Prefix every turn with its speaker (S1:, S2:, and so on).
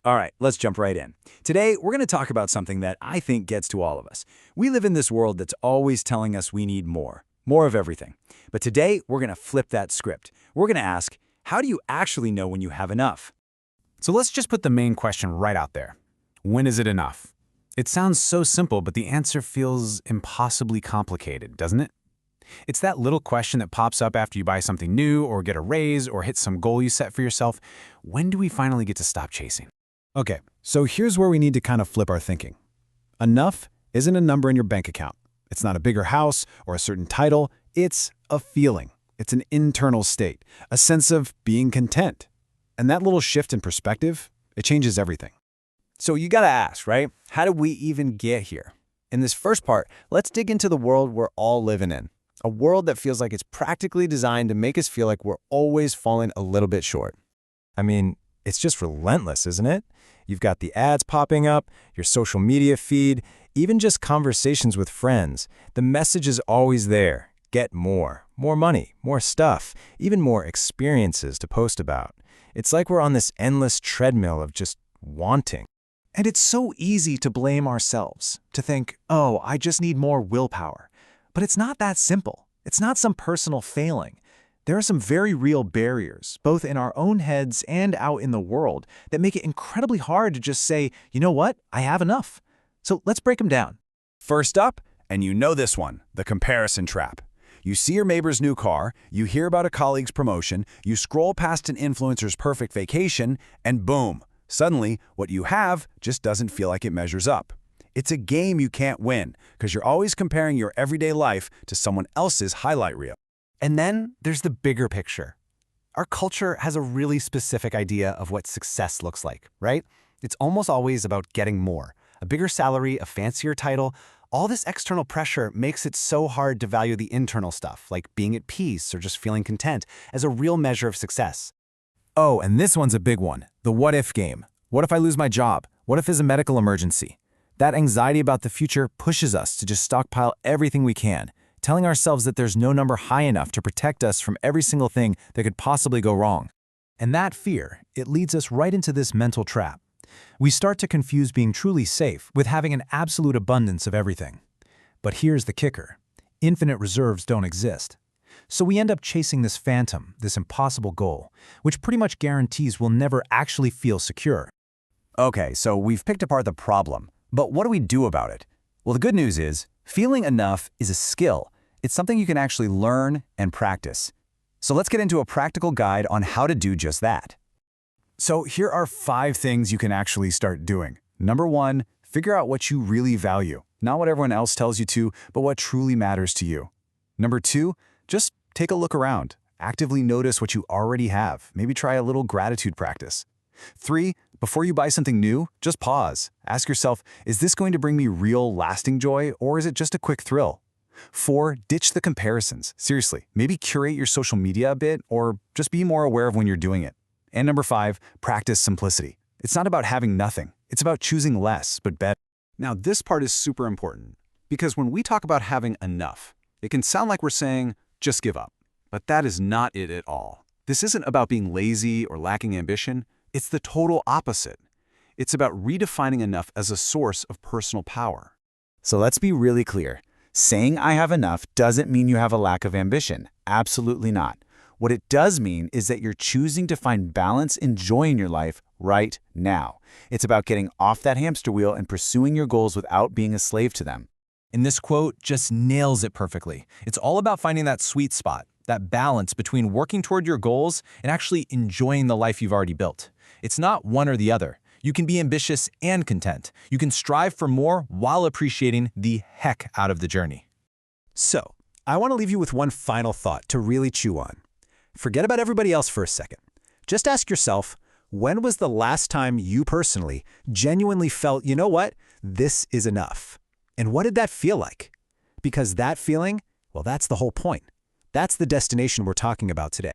S1: All right, let's jump right in. Today, we're going to talk about something that I think gets to all of us. We live in this world that's always telling us we need more of everything. But today, we're going to flip that script. We're going to ask, how do you actually know when you have enough?
S2: So let's just put the main question right out there. When is it enough? It sounds so simple, but the answer feels impossibly complicated, doesn't it? It's that little question that pops up after you buy something new or get a raise or hit some goal you set for yourself. When do we finally get to stop chasing?
S3: Okay, so here's where we need to kind of flip our thinking. Enough isn't a number in your bank account. It's not a bigger house or a certain title. It's a feeling. It's an internal state, a sense of being content. And that little shift in perspective, it changes everything.
S1: So you gotta ask, right? How did we even get here? In this first part, let's dig into the world we're all living in. A world that feels like it's practically designed to make us feel like we're always falling a little bit short. I mean, it's just relentless, isn't it? You've got the ads popping up, your social media feed, even just conversations with friends. The message is always there. Get more money, more stuff, even more experiences to post about. It's like we're on this endless treadmill of just wanting.
S4: And it's so easy to blame ourselves, to think, oh, I just need more willpower. But it's not that simple. It's not some personal failing. There are some very real barriers, both in our own heads and out in the world, that make it incredibly hard to just say, you know what, I have enough. So let's break them down.
S5: First up, and you know this one, the comparison trap. You see your neighbor's new car, you hear about a colleague's promotion, you scroll past an influencer's perfect vacation, and boom, suddenly what you have just doesn't feel like it measures up. It's a game you can't win because you're always comparing your everyday life to someone else's highlight reel.
S4: And then there's the bigger picture. Our culture has a really specific idea of what success looks like, right? It's almost always about getting more. A bigger salary, a fancier title. All this external pressure makes it so hard to value the internal stuff, like being at peace or just feeling content, as a real measure of success.
S1: Oh, and this one's a big one, the what-if game. What if I lose my job? What if there's a medical emergency? That anxiety about the future pushes us to just stockpile everything we can, telling ourselves that there's no number high enough to protect us from every single thing that could possibly go wrong.
S3: And that fear, it leads us right into this mental trap. We start to confuse being truly safe with having an absolute abundance of everything. But here's the kicker. Infinite reserves don't exist. So we end up chasing this phantom, this impossible goal, which pretty much guarantees we'll never actually feel secure.
S5: Okay, so we've picked apart the problem, but what do we do about it? Well, the good news is, feeling enough is a skill. It's something you can actually learn and practice. So let's get into a practical guide on how to do just that. So here are 5 things you can actually start doing. Number 1, figure out what you really value. Not what everyone else tells you to, but what truly matters to you. Number 2, just take a look around. Actively notice what you already have. Maybe try a little gratitude practice. 3, before you buy something new, just pause. Ask yourself, is this going to bring me real, lasting joy, or is it just a quick thrill? 4, ditch the comparisons. Seriously, maybe curate your social media a bit, or just be more aware of when you're doing it. And number 5, practice simplicity. It's not about having nothing. It's about choosing less, but better.
S6: Now, this part is super important, because when we talk about having enough, it can sound like we're saying, just give up. But that is not it at all. This isn't about being lazy or lacking ambition. It's the total opposite. It's about redefining enough as a source of personal power.
S1: So let's be really clear. Saying I have enough doesn't mean you have a lack of ambition. Absolutely not. What it does mean is that you're choosing to find balance and joy in your life right now. It's about getting off that hamster wheel and pursuing your goals without being a slave to them.
S3: And this quote just nails it perfectly. It's all about finding that sweet spot, that balance between working toward your goals and actually enjoying the life you've already built. It's not one or the other. You can be ambitious and content. You can strive for more while appreciating the heck out of the journey.
S4: So, I want to leave you with one final thought to really chew on. Forget about everybody else for a second. Just ask yourself, when was the last time you personally genuinely felt, you know what, this is enough? And what did that feel like? Because that feeling, well, that's the whole point. That's the destination we're talking about today.